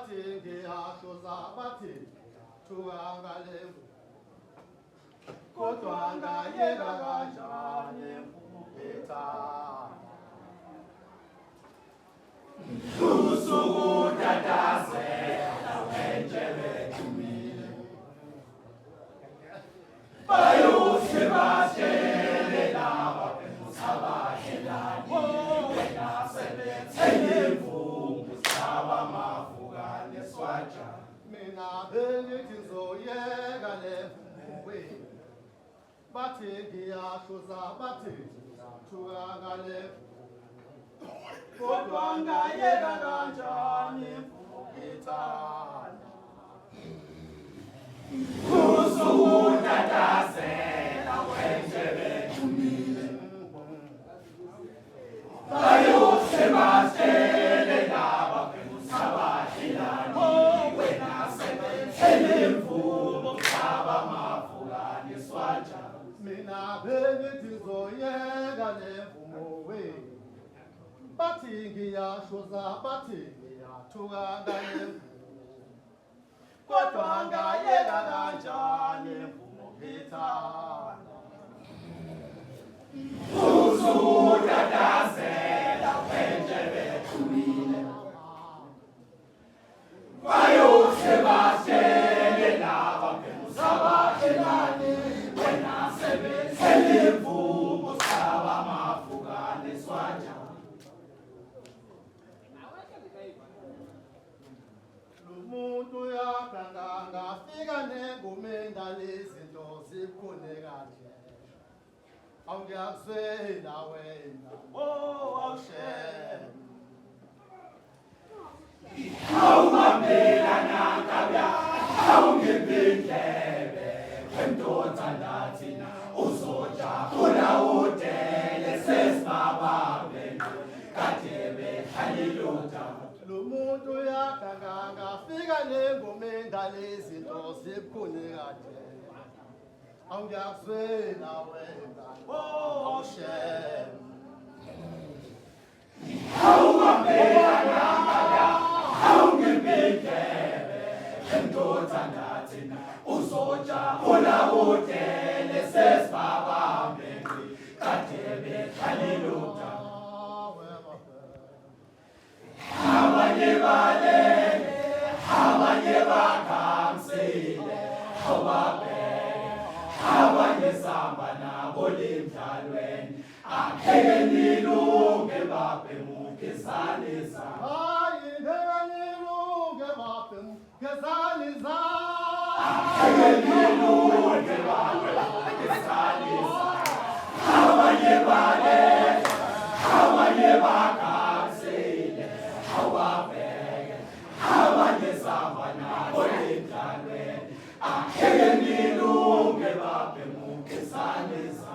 bathi ngiyahluza bathi thukangalevu kodwa ngayeka kanjani mfumukethana usuku tatazela wenjebe kumile bayuthi bashele laba bemusabahelani wena sebethele imvungu saba mavuka neswaja mina bengithi ngizoyeka le mvuwe bathi ngiyahluza bathi thukangale kodwa ngayeka kanjani mfumukethana usuku tatazela wenjebe kumile bayuthi bashele laba bemusabahelani wena sebethele imvungu saba mavuka neswaja mina bengithi ngizoyeka le mvumo we bathi ngiyahluza bathi ngiyathuka ngale kodwa ngayeka kanjani mfumukethana usuku tatazela wenjebe kumile bayuthi bashele laba bemusabahelani wena sebethele imvungu saba mavuka neswaja lumuntu yakanganga fika nengumenda lezinto zikhone kahle awungiyazwela wena awushem awumambela nakabya awungibindlebe wendoda ndathina uzojabula udele sesibabambe kade behaliluda lumuntu yakanganga fika nengumenda lezinto zikhone kahle awungiyazwela wena awushem awumambela nakabya awungibindlebe wendoda ndathina uzojabula udele sesibabambe kade behaliluda abanye balele abanye bakhamsile awabheke abanye samba nabo lemdlalweni akheke nilunge babe mugezane za hayi ngeke nilunge babe mugezane za akheke nilunge babe mugezane za abanye balele abanye bakhamsile awabheke abanye samba nabo lemdlalweni akheke nilunge babe mugezane za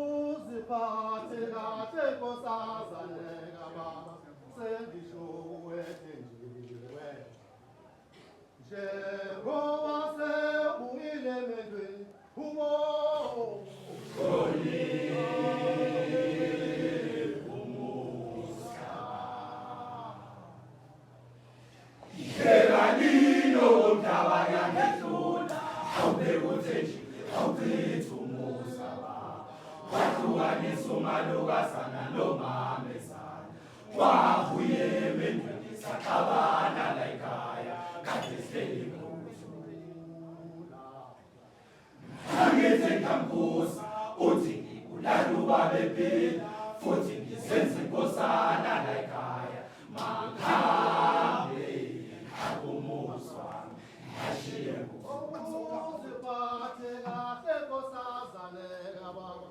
uziphathe kahle nkosazane kababa sendisho kuwethenjiwe njengoba sebuyile emendweni humo Eganino umdaba yangehlula awubekuthenjile awuphethumuza wahlukanisa umalukazana nomamezana wabuye emendweni saxabana la ekhaya kade selimuzula angithi ngambuza uthi ngibulala ubaba ephila futhi ngisenze inkosana la ekhaya makhambe akumuzwa ngashiye uziphathe kahle nkosazane kababa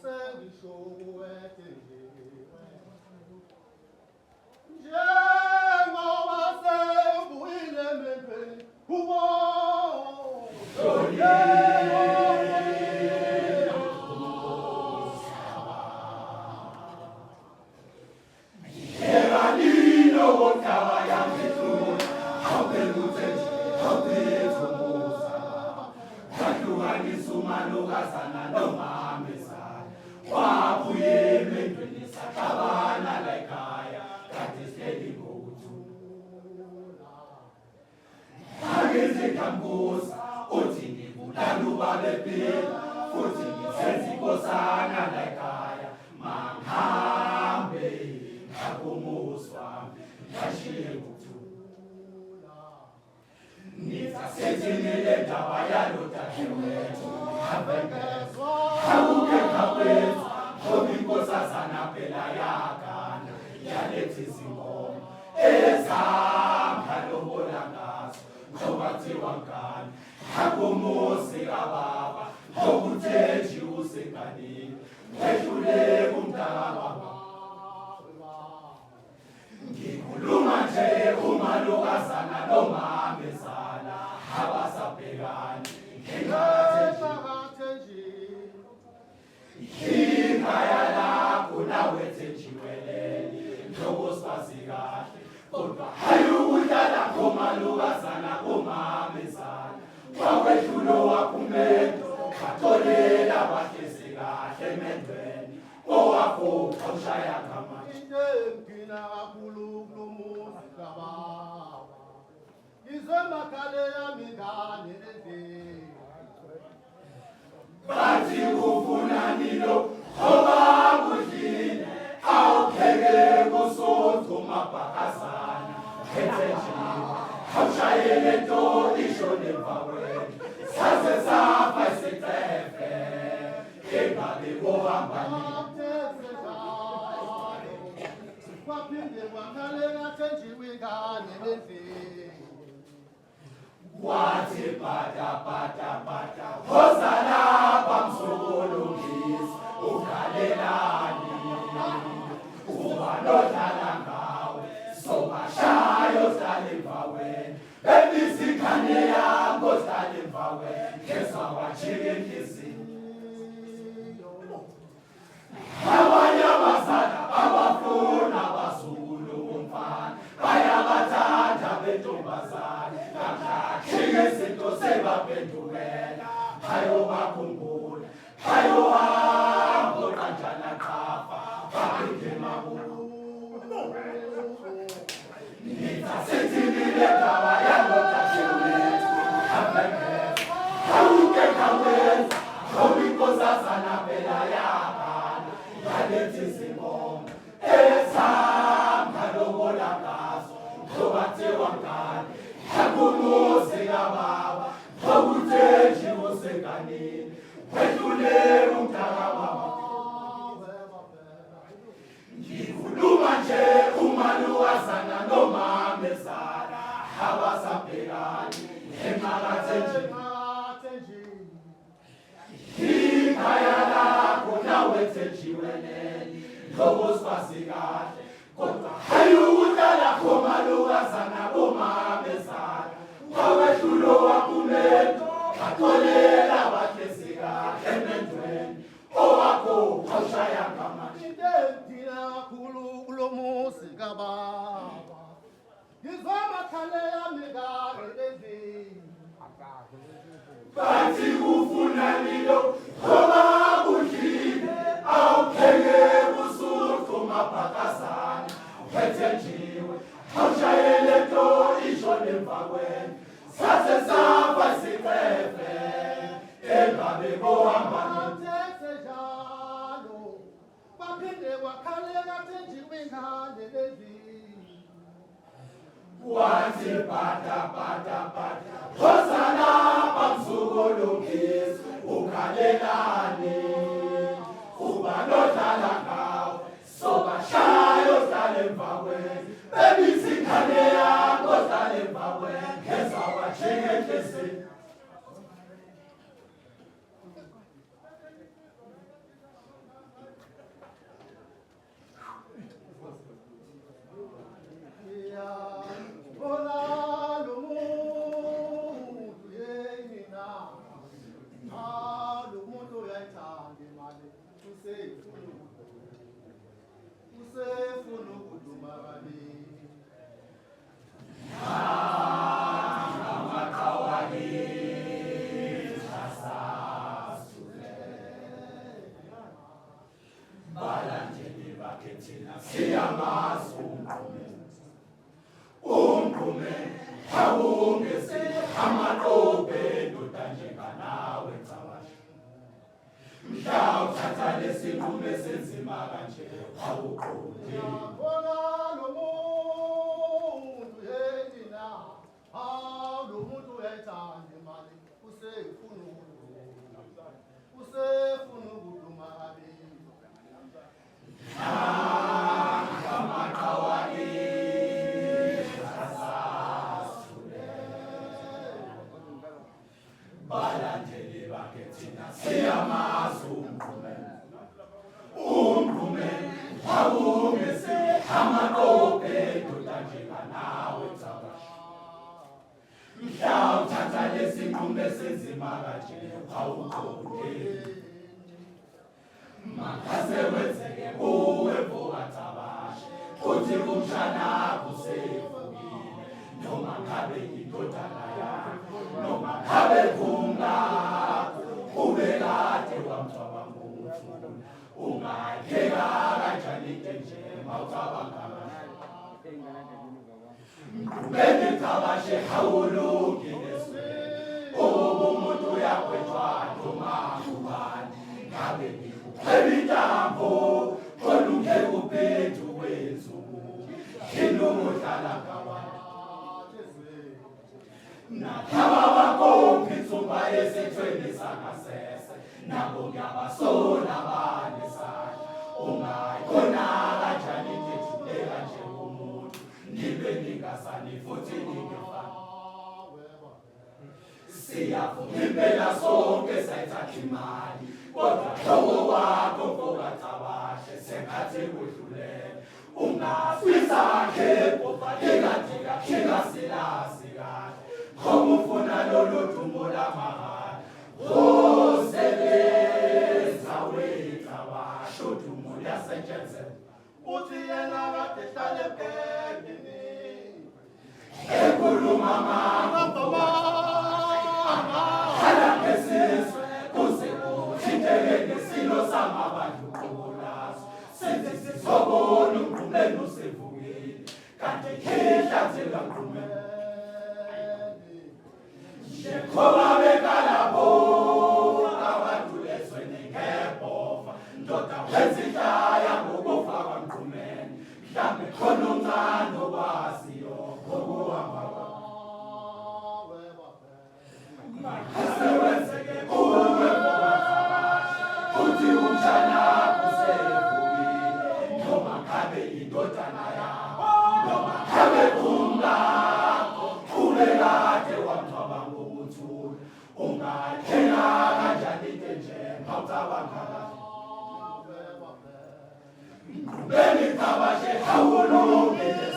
sendisho kuwethenjiwe njengoba sebuyile emendweni hubo eganino umdaba yangehlula awubekuthenjile awuphethumuza wahlukanisa umalukazana nomamezana wabuye emendweni saxabana la ekhaya kade sihleli ngokuthula. Angithi ngambuza uthi ngibulala ubaba ephila futhi ngisenza inkosana la ekhaya mangihambe ngakumuzi wami ngashiye ngokuthula. Ngizasethi le ndaba yalo dadewethu ngabengezwa awuke ngakwenza ngoba inkosazana phela yakana yaletha izingoma ezanga lobola ngazo ngoba kuthiwa ngani akumuzi kababa ngokuthethi usenganini wehluleka umntakababa. Ngikhuluma nje umalukazana nomamezala abasabhekani ikhaya lakho nawe thenjiwelele ntokozwazi kahle kodwa hayi ukudlala ngomalukazana komamezala wakwedlulo wakumendo batholela bahlezi kahle emendweni owakho awushaya ngamanje. Ngina kakhulu kulomuzi kababa ngizemakhale yami ngane endlini bathi kufunani lo ngoba kudlile awupheke kusuthu mabhakazana ethenjiwe awushayele nto isho nemvaweni saze safa isitefe engabe kohambani. Kwaphinde kwakhalela thenjiwe ingane endlini wathi bada bada bada woza lapha msukulungisi ukhalelani uba lodlala ngawe somashayo hlala emvaweni bebizingane yakho hlala emvaweni ngezwa wajika enhlizini. Abanye abazali abafuna abazukulu bomfana bayabathanda bentombazane namhlanje izinto sebaphendukela bayobakhumbula bayohamba oqanjana qafa baphinde mabubu. Ngizasethi le ndaba yalodadewethu abengeza awuke ngakwenza ngoba inkosazana phela yakana yalethi izingoma ezanga lobola ngazo ngoba kuthiwa ngani akumuzi kababa ngokuthethi usenganini wehluleka umntakababa. Ngikhuluma nje umalukazana nomamezala abasabhekani emakathenjini ikhaya lakho nawe thenjiwelele ntokozwazi kahle kodwa hayi ukudlala khomalukazana bomamezala wawehlulo wakumendo batholela bahlezi kahle emendweni owakho awushaya ngamanje. ngina kakhulu kulomuzi kababa ngizemakhale yami ngane endlini bathi kufunani lo ngoba kudlile awupheke kusuthu mabhakazana wethenjiwe awushayele nto isho nemvakweni saze safa isitefe engabe kohambani. njalo baphinde kwakhaleka thenjiwe ingane endlini wathi bada bada bada woza lapha msukulungisi ukhalelani uba lodlala ngawe sobashayo hlala emvaweni bebizingane yakho hlala emvaweni ngezwa wajika enhlizini. Usefuna ukuduma kani thina siyamazi umdume awungesi amaqobe ndoda njenganawe Cabashe mhla uthatha lesinqumo senzima kanje awuqondi Yabona lo muntu yena lo muntu uyayithanda imali usefuna ukuduma balandeli bakhe thina siyamazi umdume awungesi amaqobe ndoda njenganawe Cabashe mhla uthatha lesinqumo senzima kanje awuqondi makaze wenzeke kuwe mfoka Cabashe uthi kumshana kusevukile noma ngabe indodana yakho noma ngabe kungakho ubekade wamthwaba ngomfula ungakheka kanjani nje mawucabanga Mdumeni Cabashe awulungile umuntu uyakhwethwa noma ubani ngabe ngikukhwebintambo kolunge uphethu wethu inumuhlala kawana nakhaba bakho ngitsumba esithweni sangasese nabo ngiyabasola banesandla ungayikhona kanjani ngithuleka nje umuntu nibe ningasani futhi ningefani siyavuma impela sonke sayithatha imali kodwa hlobo wakho mfoka Cabashe sengathi kudlulele ungafisakhe ingadika ingasilasi kahle ngoba ufuna lolu dumo lamahhala osebenza weCabashe udumo luyasetshenzela uthi yena kade hlale ebhekini ekhuluma mama hala ngesizwe kuze kuthinteke nesilo samabantu qobolazo sithi sizobona umdume usevukile kanti ihlathi kaMdume njengoba bekalapho abantu ezweni ngebhova ndoda wenza ihlaya ngokufa kwaMdumeni mhlambe khona uncane okwaziyo ngokuhamba asewenzeke kuwe mfoka Cabashe uthi umshana kusevukile noma ngabe indodana yakho noma ngabe kungakho ubekade wamthwaba ngokuthula ungakhela kanjani nje mawucabanga Mdumeni Cabashe awulungile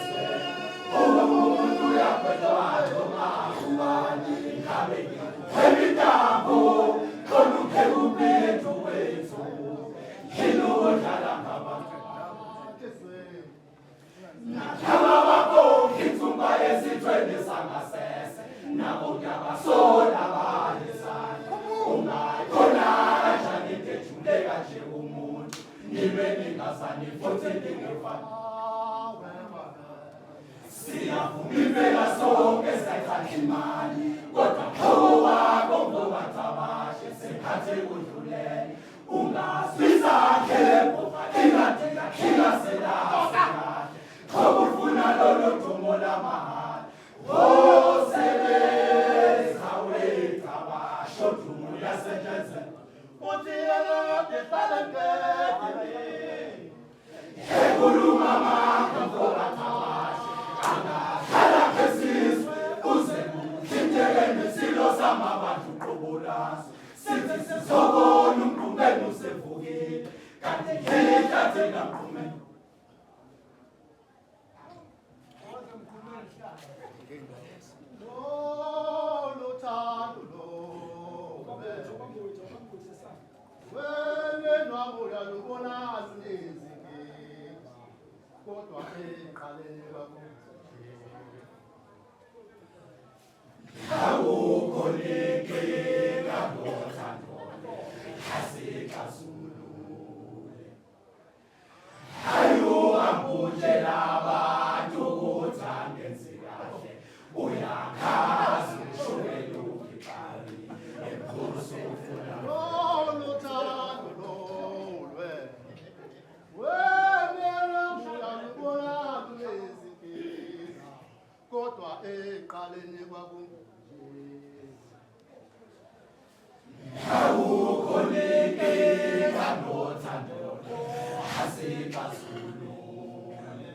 umuntu uyakhwethwa noma ubani ngabe ngikukhwebintambo kolunge uphethu wethu inodlala ngabantu nakhaba bakho ngitsumba esithweni sangasese nabo ngiyabasola banesandla ungayikhona kanjani ngethuleka nje umuntu nibe ningasani futhi ningefani siyavuma impela sonke sayithatha imali kodwa hlobo wakho mfoka Cabashe sengathi kudlulele ungazwisakhe ingadika ingaselasi kahle ngoba ufuna lolu dumo lamahhala osebenza weCabashe udumo luyasetshenzela uthi yena kade hlale ebhekini ekhuluma mama mfoka Cabashe angahlala ngesizwe uze kuthinteke nesilo samabantu qobolazo sithi sizobona umdume usevukile kanti ihlathi kaMdume lothando wena nwabuya lubona zinezinkinga kodwa eqaleka awukho lenkinga lothando asixazulule ayo uxazulule.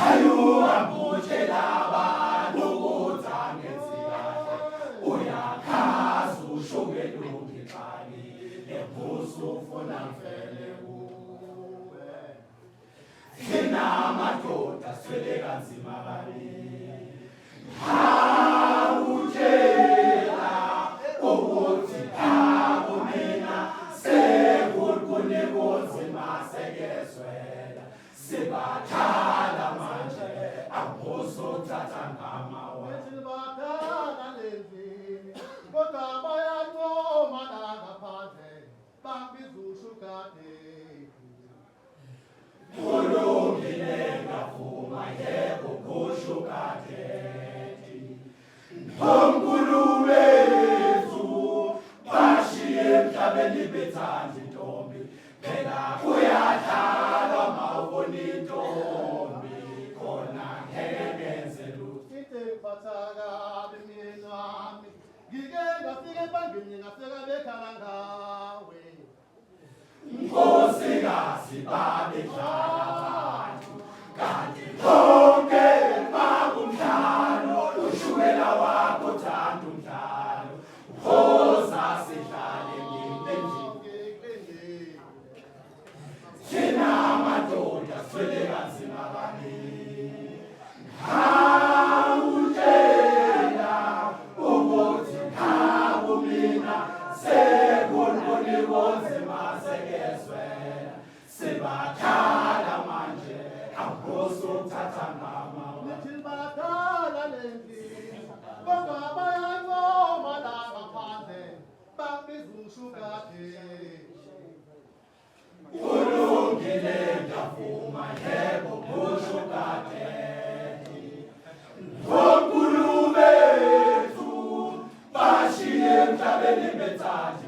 Ayuhambutshela abantu ukuthi angenzi kahle, uyakhaza ushukela ungixaki, ebusa ufuna ngivele kuwe. Thina madoda swele kanzima kabili, awutshela ukuthi akumina sekukunika unzima sekezwela, sibathala manje awuzothatha ngamawe. Bethi badala lendlini, kodwa bayancoma la ngaphandle, babiza ushukadeli. Kulungile ngavuma yebo kushukadeli, omkhulu wethu bashiye emhlabeni bethanda intombi, phela kuyadlalwa mawubona intombi khona ngeke ngenze lutho. Into engiphatha kabi mina wami, ngike ngafika ebangeni ngafika bekhala ngawe. Nkosikazi babedlala abantu, kanti konke kwakumdlalo, ushukela wakho uthanda umdlalo, uphosa sidlale ngempendeni. Thina madoda swele kanzima kabili, awutshela ukuthi akumina sekukunika unzima sekezwela, sibathala manje awuzothatha ngamawe. Bethi badala lendlini, kodwa bayancoma la ngaphandle, babiza ushukadeli. Kulungile ngavuma yebo kushukadeli, omkhulu bethu bashiye emhlabeni bethanda